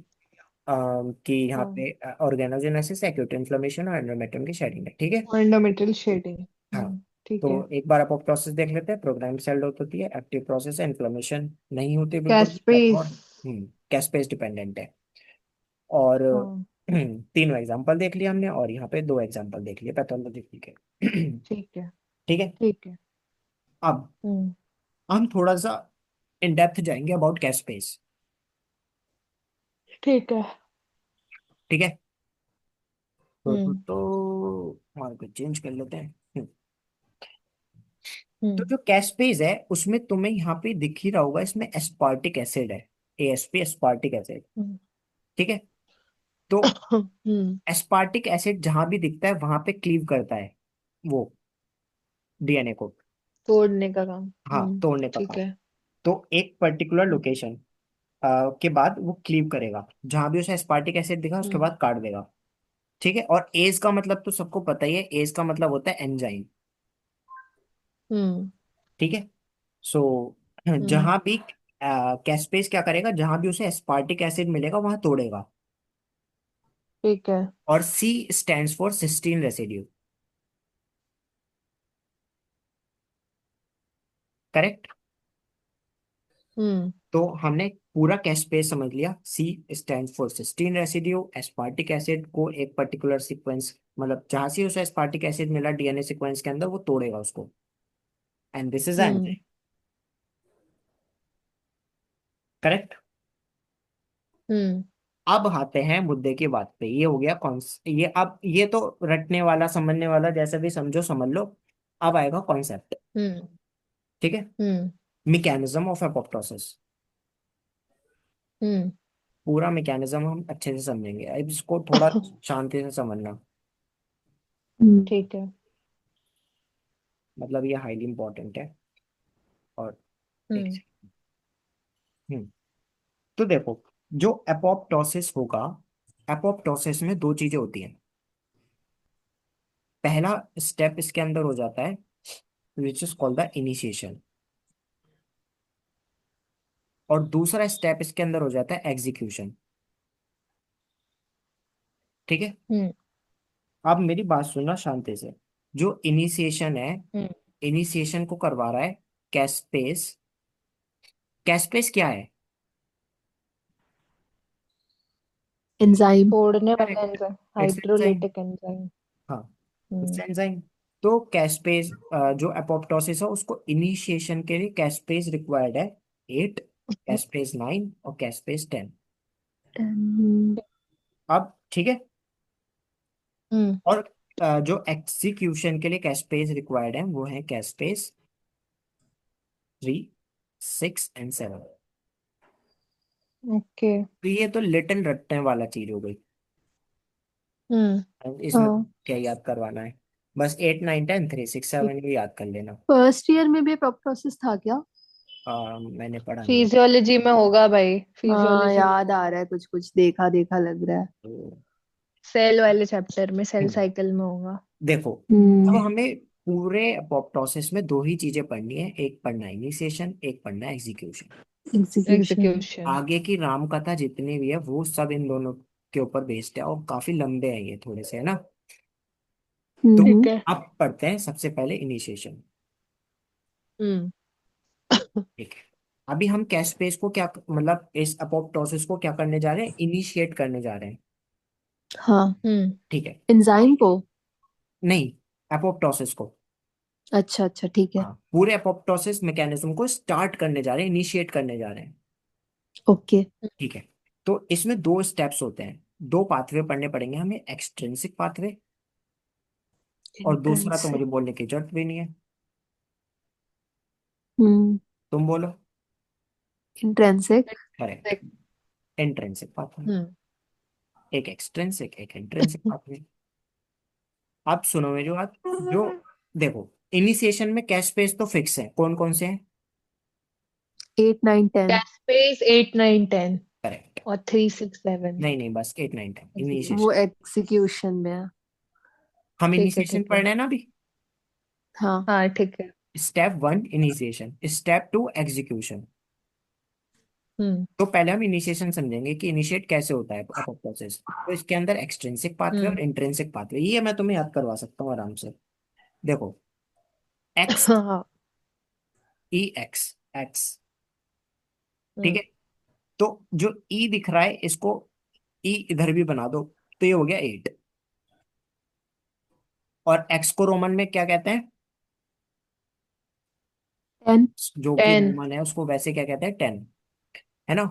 कि यहाँ हाँ। पे ऑर्गेनोजेनेसिस, एक्यूट इन्फ्लेमेशन और एंडोमेट्रियम की शेडिंग है। ठीक है? Endometrial shedding. हाँ। ठीक तो है। एक बार अपोप्टोसिस देख लेते हैं। प्रोग्राम सेल डेथ होती है, एक्टिव प्रोसेस है, इन्फ्लेमेशन नहीं होती बिल्कुल भी, कैस्पेस। कैथोड कैस्पेस डिपेंडेंट है। और हाँ। तीनों एग्जांपल देख लिया हमने, और यहाँ पे दो एग्जांपल देख लिए पैथोलॉजी के। ठीक है ठीक है? ठीक है। अब हम्म। हम थोड़ा सा इन डेप्थ जाएंगे अबाउट कैस्पेस। ठीक है। ठीक है? हम्म हमारे को चेंज कर लेते हैं। तो हम्म जो कैस्पेज है उसमें तुम्हें यहाँ पे दिख ही रहा होगा, इसमें एस्पार्टिक एसिड है, ASP एस्पार्टिक एसिड। हम्म ठीक है? तो हम्म। एस्पार्टिक एसिड जहां भी दिखता है वहां पे क्लीव करता है वो DNA को। तोड़ने का काम। हाँ, तोड़ने का ठीक काम। है। तो एक पर्टिकुलर हम्म लोकेशन के बाद वो क्लीव करेगा, जहां भी उसे एस्पार्टिक एसिड दिखा उसके हम्म बाद काट देगा। ठीक है? और एज का मतलब तो सबको पता ही है, एज का मतलब होता है एंजाइम। हम्म ठीक है? सो हम्म। जहां भी कैस्पेस क्या करेगा, जहां भी उसे एस्पार्टिक एसिड मिलेगा वहां तोड़ेगा। ठीक है। और C stands for cysteine residue. Correct? हम्म। तो हमने पूरा कैस्पेस समझ लिया। C stands for cysteine residue. Aspartic acid को एक पर्टिकुलर सीक्वेंस, मतलब जहां से उसे एस्पार्टिक एसिड मिला DNA सीक्वेंस के अंदर, वो तोड़ेगा उसको। And this is enzyme. Hmm correct? हम्म अब आते हैं मुद्दे की बात पे। ये हो गया कौन, ये अब ये तो रटने वाला समझने वाला, जैसे भी समझो समझ लो। अब आएगा कॉन्सेप्ट। हम्म ठीक है? हम्म मैकेनिज्म ऑफ एपोप्टोसिस। हम्म। पूरा मैकेनिज्म हम अच्छे से समझेंगे, अब इसको थोड़ा शांति से समझना। ठीक है। मतलब ये हाईली इंपॉर्टेंट है। और एक हम्म सेकंड। तो देखो, जो एपोप्टोसिस होगा, एपोप्टोसिस में दो चीजें होती हैं। पहला स्टेप इसके अंदर हो जाता है which is called the initiation. और दूसरा स्टेप इसके अंदर हो जाता है एग्जीक्यूशन। ठीक है, हम्म अब मेरी बात सुनना शांति से। जो इनिशिएशन है, हम्म इनिशिएशन को करवा रहा है कैसपेस। कैसपेस क्या है? एंजाइम। छोड़ने वाला correct, enzyme, it's enzyme. Hydrolytic enzyme. हाँ, इट्स हम्म एंजाइम। तो कैसपेस, जो एपोप्टोसिस है उसको इनिशिएशन के लिए कैसपेस रिक्वायर्ड है 8, कैसपेस 9 और कैसपेस 10। हम्म, अब ठीक है, हम्म और जो एग्जीक्यूशन के लिए कैसपेस रिक्वायर्ड है वो है कैसपेस 3, 6 एंड 7। ओके। तो ये तो लिटिल रट्टे वाला चीज हो गई। हम्म अब इसमें हाँ। क्या याद करवाना है? बस 8, 9, 10, 3, 6, 7 ये याद कर लेना। फर्स्ट ईयर में भी प्रोसेस था क्या? मैंने पढ़ा नहीं है। फिजियोलॉजी में होगा भाई, हाँ फिजियोलॉजी में याद आ होगा। रहा है, कुछ कुछ देखा देखा लग रहा है। तो, सेल वाले चैप्टर में, सेल हम्म, साइकिल में होगा। देखो, अब हम्म। हमें पूरे प्रोसेस में दो ही चीजें पढ़नी है, एक पढ़ना है इनिशिएशन, एक पढ़ना है एग्जीक्यूशन। एग्जीक्यूशन। एग्जीक्यूशन। आगे की राम कथा जितनी भी है वो सब इन दोनों के ऊपर बेस्ड है, और काफी लंबे हैं ये थोड़े से, है ना। तो ठीक है। अब पढ़ते हैं सबसे पहले इनिशिएशन। हम्म ठीक है, अभी हम कैश पेज को क्या, मतलब इस अपोप्टोसिस को क्या करने जा रहे हैं? इनिशिएट करने जा रहे हैं। हाँ। हम्म ठीक है, एंजाइम को। नहीं, अपोप्टोसिस को। अच्छा अच्छा, ठीक है। हाँ, पूरे अपोप्टोसिस मैकेनिज्म को स्टार्ट करने जा रहे हैं, इनिशिएट करने जा रहे हैं। ओके। ठीक है, तो इसमें दो स्टेप्स होते हैं, दो पाथवे पढ़ने पड़ेंगे हमें, एक्सट्रिंसिक पाथवे, और दूसरा तो एंट्रेंस। मुझे बोलने की जरूरत भी नहीं है, हम्म। तुम बोलो। इंट्रेंसिक। Correct, intrinsic pathway. हम्म एक एक्सट्रिंसिक, एक इंट्रिंसिक पाथवे। अब सुनो मेरी बात। जो, देखो, इनिशिएशन में कैश पेज तो फिक्स है, कौन कौन से हैं? 8 9 10। Space 8 9 10 correct. और 3 6 7 नहीं नहीं, बस 8, 9, 10 वो इनिशिएशन। एग्जीक्यूशन में है। हम ठीक है इनिशिएशन ठीक पढ़ है। रहे हैं ना अभी। हाँ। हाँ ठीक है। Step 1 initiation, step 2 execution. हम्म तो पहले हम इनिशिएशन समझेंगे कि इनिशिएट कैसे होता है प्रोसेस। तो इसके अंदर एक्सट्रिंसिक पाथवे और हम्म इंट्रिंसिक पाथवे, ये मैं तुम्हें याद करवा सकता हूँ आराम से। देखो, एक्स, हाँ। ई, एक्स, एक्स। ठीक हम्म है, तो जो ई दिख रहा है इसको ई इधर भी बना दो, तो ये हो गया 8। और एक्स को रोमन में क्या कहते हैं? 10। जो कि 10। रोमन है उसको वैसे क्या कहते हैं? 10, है ना।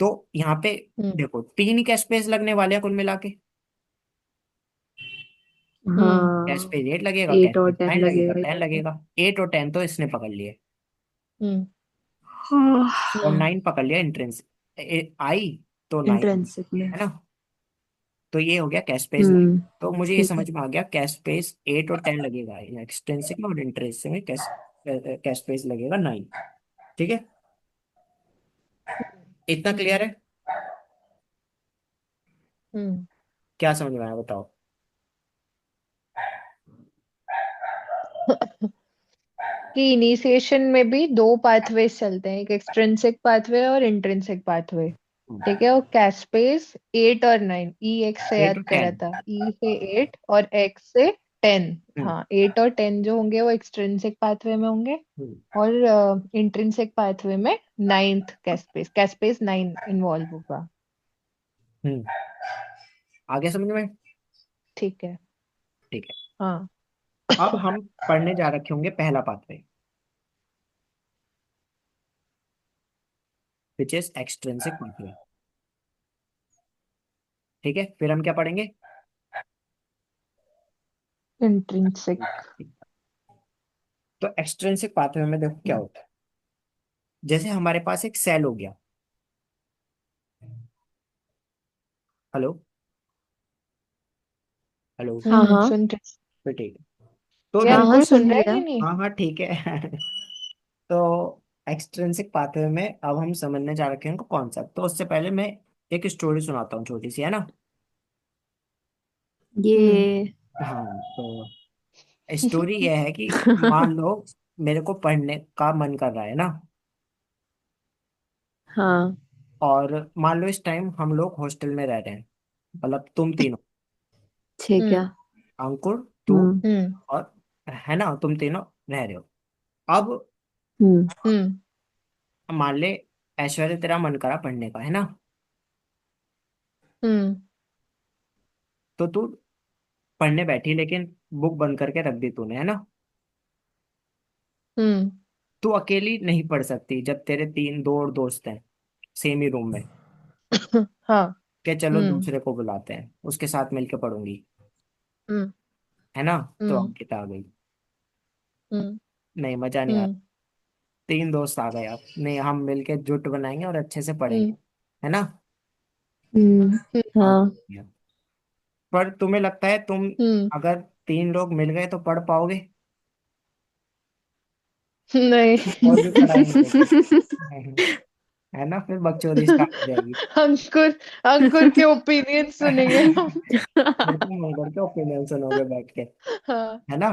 तो यहाँ पे हम्म देखो, तीन ही कैश पेज लगने वाले हैं कुल मिला के। कैश हाँ। पेज 8 लगेगा, कैश 8 और पेज 10 9 लगेगा, लगेगा 10 यहाँ पे। लगेगा। 8 और 10 तो इसने पकड़ लिए, हम्म हाँ। और हम्म 9 पकड़ लिया एंट्रेंस, आई तो 9, इंट्रेंसिक में। है ना। तो ये हो गया कैश पेज 9। हम्म। तो मुझे ये ठीक है। समझ में आ गया, कैश पेज 8 और 10 लगेगा एक्सटेंसिव में, और इंट्रेंसिव में कैश पेज लगेगा 9। ठीक है, इतना क्लियर है? हम्म क्या समझ में आया बताओ? कि इनिशिएशन में भी दो पाथवेज चलते हैं, एक एक्सट्रिंसिक पाथवे और इंट्रिंसिक पाथवे। ठीक है, और कैस्पेस 8 और 9, ई एक्स से 8 याद और करा 10। था, ई से 8 और एक्स से 10। हम्म हाँ, 8 और 10 जो होंगे वो एक्सट्रिंसिक पाथवे में होंगे, हम्म और इंट्रिंसिक पाथवे में नाइन्थ कैस्पेस, कैस्पेस 9 इन्वॉल्व होगा। हम्म। आगे समझ में? ठीक है। ठीक है, हाँ। अब हम पढ़ने जा रखे होंगे पहला pathway, which is extrinsic pathway. ठीक है, फिर हम क्या पढ़ेंगे? इंट्रिंसिक। तो एक्सट्रिंसिक पाथवे में देखो क्या होता है। जैसे हमारे पास एक सेल हो गया। Hello, hello. हाँ हाँ। सुन रहे। फिर ठीक है, तो ये हाँ देखो, हाँ, अंकुर सुन सुन रहा है लिया। कि नहीं? हाँ हाँ ठीक है। तो एक्सट्रिंसिक पाथवे में अब हम समझने जा रखे हैं उनको कॉन्सेप्ट। तो उससे पहले मैं एक स्टोरी सुनाता हूँ छोटी सी, है ना। हम्म ये। हाँ, तो स्टोरी यह है कि मान लो मेरे को पढ़ने का मन कर रहा है ना, हाँ और मान लो इस टाइम हम लोग हॉस्टल में रह रहे हैं, मतलब तुम तीनों, ठीक है। हम्म अंकुर, तू हम्म हम्म और, है ना, तुम तीनों रह रहे हो। अब हम्म हम्म मान ले ऐश्वर्या तेरा मन करा पढ़ने का, है ना, हम्म तो तू पढ़ने बैठी, लेकिन बुक बंद करके रख दी तूने, है ना। हम्म तू अकेली नहीं पढ़ सकती जब तेरे तीन दो और दोस्त हैं सेम ही रूम में, हाँ क्या चलो हम्म दूसरे को बुलाते हैं उसके साथ मिलके पढ़ूंगी, हम्म है ना। तो हम्म अंकिता आ गई, हम्म नहीं मजा नहीं आ रहा, हम्म तीन दोस्त आ गए, आप नहीं हम मिलके जुट बनाएंगे और अच्छे से पढ़ेंगे, हम्म है ना। हम्म हाँ, हाँ पर तुम्हें लगता है तुम हम्म अगर तीन लोग मिल गए तो पढ़ पाओगे, नहीं। और भी पढ़ाई नहीं होगी, है ना, फिर बकचोदी स्टार्ट हो जाएगी। अंकुर अंकुर के ओपिनियन सुनेंगे हम। फिर तुम अंकुर के ओपिनियन सुनोगे बैठ के, हाँ है ना,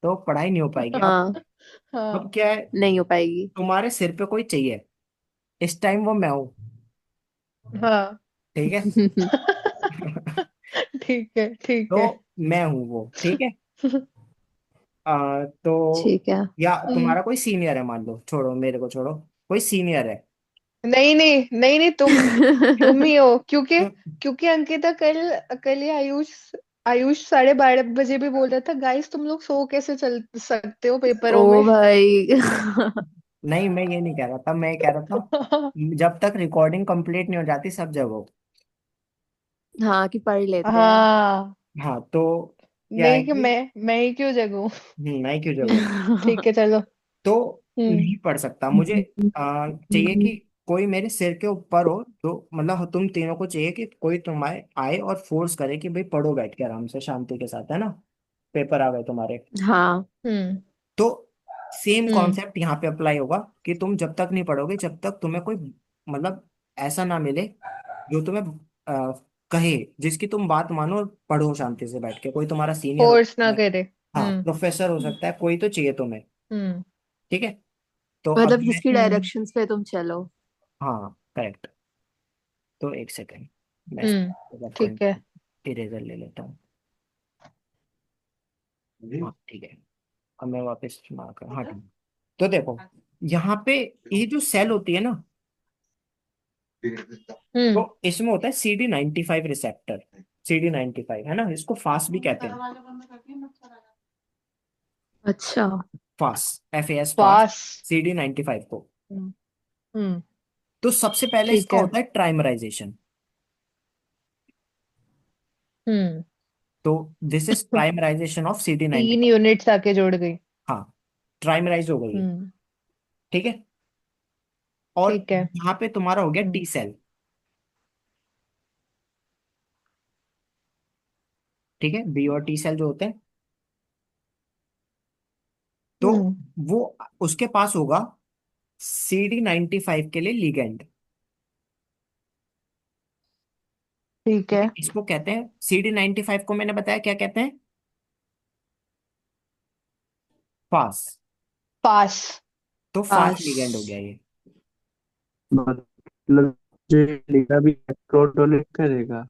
तो पढ़ाई नहीं हो पाएगी। हाँ अब हाँ क्या है, नहीं हो पाएगी। तुम्हारे सिर पे कोई चाहिए, इस टाइम वो मैं हूँ, हाँ। ठीक है। ठीक है ठीक है। तो मैं हूँ वो, ठीक है। तो ठीक है। या हम्म तुम्हारा कोई सीनियर है, मान लो, छोड़ो मेरे को छोड़ो, कोई सीनियर है, नहीं नहीं नहीं नहीं, तुम ही हो, क्योंकि तो क्योंकि अंकिता कल कल ही आयुष आयुष 12:30 बजे भी बोल रहा था, गाइस तुम लोग सो कैसे चल सकते हो ओ पेपरों में। भाई। नहीं मैं ये नहीं कह रहा था, मैं ये कह रहा था जब तक रिकॉर्डिंग कंप्लीट नहीं हो जाती सब जगह। हाँ कि पढ़ लेते हैं। हाँ। हाँ तो क्या है नहीं कि कि मैं ही क्यों जगूं। नहीं क्यों जगह, ठीक है चलो। तो हम्म नहीं पढ़ सकता, मुझे चाहिए कि कोई मेरे सिर के ऊपर हो, तो मतलब तुम तीनों को चाहिए कि कोई तुम्हारे आए और फोर्स करे कि भाई पढ़ो बैठ के आराम से शांति के साथ, है ना, पेपर आ गए तुम्हारे। हाँ हम्म तो सेम हम्म कॉन्सेप्ट यहाँ पे अप्लाई होगा कि तुम जब तक नहीं पढ़ोगे, जब तक तुम्हें कोई मतलब ऐसा ना मिले जो तुम्हें आ, कहे, जिसकी तुम बात मानो और पढ़ो शांति से बैठ के, कोई तुम्हारा सीनियर हो फोर्स सकता ना है, करे। हाँ प्रोफेसर हो सकता है, कोई तो चाहिए तुम्हें, हम्ं ठीक है। तो मतलब अभी मैं, जिसकी हम्म डायरेक्शंस पे तुम चलो। हाँ करेक्ट, तो एक सेकेंड मैं हम्म इसको ठीक है। इरेजर ले लेता हूँ, हाँ ठीक है। अब मैं वापस मार्क, हाँ ठीक। तो देखो यहाँ पे ये जो सेल होती है ना, तो हम्म इसमें होता है CD95 रिसेप्टर, CD95, है ना, इसको फास्ट भी कहते हैं, अच्छा। फास्ट, फास्ट, पास। CD95 को। हम्म हम्म, तो सबसे पहले ठीक इसका है। होता है ट्राइमराइजेशन, हम्म। तो this is trimerization of C D ninety 3 units आके जुड़ गई। हाँ, ट्राइमराइज हो गई है, हम्म ठीक है। और ठीक है। यहाँ पे तुम्हारा हो गया हम्म टी सेल, ठीक है, बी और टी सेल जो होते हैं, तो हम्म वो उसके पास होगा CD95 के लिए लिगेंड, ठीक ठीक है, है। इसको कहते हैं CD95 को, मैंने बताया क्या कहते हैं, फास्ट, पास। तो फास्ट पास। लिगेंड हो गया ये, मतलब जो लिखा भी इलेक्ट्रॉन डोनेट करेगा।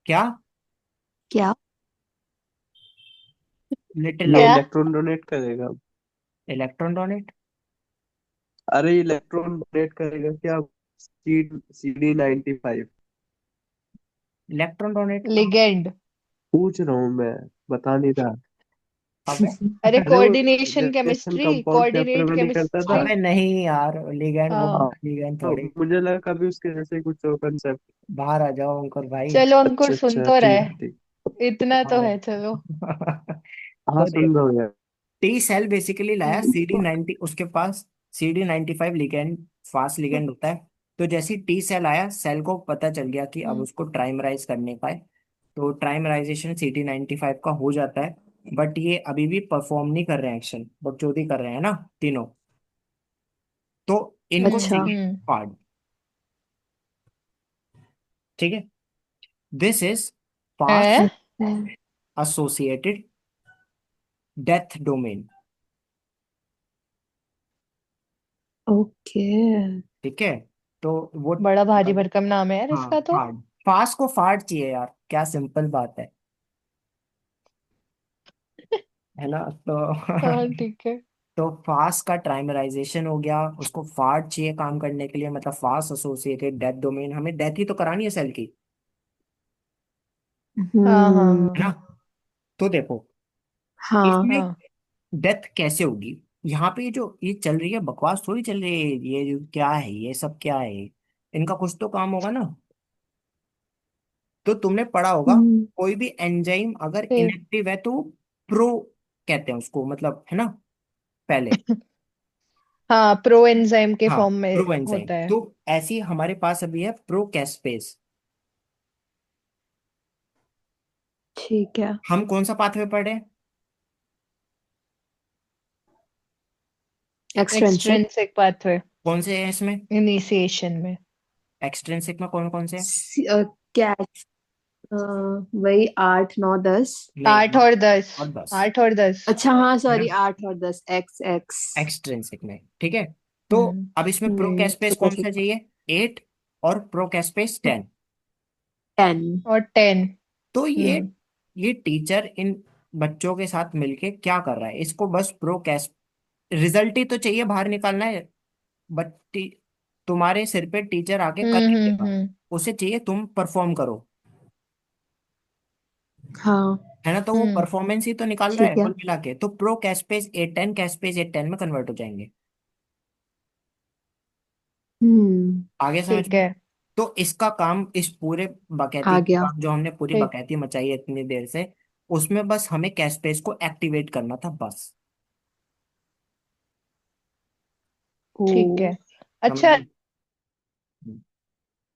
क्या, क्या? लिटिल ये लाउड, क्या? इलेक्ट्रॉन डोनेट करेगा। इलेक्ट्रॉन डोनेट, अरे इलेक्ट्रॉन डोनेट करेगा क्या? CD95। इलेक्ट्रॉन डोनेट तो, लिगेंड। पूछ रहा हूँ मैं, बता नहीं रहा। अबे अरे अरे वो coordination reaction chemistry, compound chapter coordinate में नहीं करता था। केमिस्ट्री। अबे नहीं यार, लिगेंड वो हाँ। हाँ, लिगेंड तो थोड़ी, मुझे लगा कभी उसके जैसे कुछ हो कंसेप्ट। बाहर आ जाओ अंकुर भाई। चलो अंकुर अच्छा सुन अच्छा, तो ठीक रहे, ठीक। इतना तो हाँ। है चलो। हाँ तो सुन रहा देखो, हूँ यार। टी सेल बेसिकली लाया हम्म CD90, उसके पास CD95 लिगेंड, फास्ट लिगेंड होता है। तो जैसे टी सेल आया, सेल को पता चल गया कि अब हम्म उसको ट्राइमराइज करने का है, तो ट्राइमराइजेशन CD95 का हो जाता है। बट ये अभी भी परफॉर्म नहीं कर रहे हैं एक्शन, बकचोदी कर रहे हैं ना तीनों, तो इनको अच्छा। चाहिए पार्ट, ठीक है। दिस इज फास्ट है। हम्म, एसोसिएटेड डेथ डोमेन, ओके। ठीक है। तो वो बड़ा भारी भरकम नाम है यार हाँ इसका तो। फाड़, फास्ट को फाड़ चाहिए यार, क्या सिंपल बात है ना। तो हाँ ठीक है। तो फास्ट का ट्राइमराइजेशन हो गया, उसको फाड़ चाहिए काम करने के लिए, मतलब फास्ट एसोसिएटेड डेथ डोमेन, हमें डेथ ही तो करानी है सेल की, हाँ हाँ है हम्म। ना। हाँ तो देखो हाँ। इसमें हाँ। डेथ कैसे होगी, यहाँ पे जो ये चल रही है बकवास थोड़ी चल रही है, ये जो क्या है, ये सब क्या है, इनका कुछ तो काम होगा ना। तो तुमने पढ़ा होगा, हम्म। कोई भी एंजाइम अगर फिर इनएक्टिव है तो प्रो कहते हैं उसको, मतलब है ना, पहले। हाँ प्रो एंजाइम के हाँ फॉर्म में प्रो एंजाइम, होता है। तो ऐसी हमारे पास अभी है प्रो कैस्पेस। ठीक है। हम कौन सा पाथवे पढ़े, एक्सट्रिंसिक। एक्सट्रिंसिक पाथवे कौन से हैं इसमें, इनिशिएशन में। एक्सट्रिंसिक में कौन कौन से हैं। क्या अ, वही 8 9 10। नहीं, 8 और 10। और 10, 8 और 10। अच्छा हाँ है ना, सॉरी 8 और 10 एक्स एक्स। एक्सट्रिंसिक में, ठीक है। तो हम्म। अब इसमें प्रो कैस्पेस ठीक है कौन ठीक सा है। चाहिए, 8, और प्रो कैस्पेस 10। 10। और 10। तो हम्म। ये टीचर इन बच्चों के साथ मिलके क्या कर रहा है, इसको बस प्रो कैस रिजल्ट ही तो चाहिए बाहर निकालना है, बट तुम्हारे सिर पे टीचर आके कर नहीं देगा, हम्म। उसे चाहिए तुम परफॉर्म करो, हाँ है ना। तो वो हम्म। परफॉर्मेंस ही तो निकाल रहा है ठीक है। कुल मिला के, तो प्रो कैस्पेस 810 कैस्पेस 810 में कन्वर्ट हो जाएंगे। हम्म। आगे समझ ठीक में। है। तो इसका काम, इस पूरे आ बकैती का गया। काम जो हमने पूरी ठीक। बकैती मचाई है इतनी देर से, उसमें बस हमें कैस्पेस को एक्टिवेट करना था बस। ओ। ठीक है। अच्छा। समझ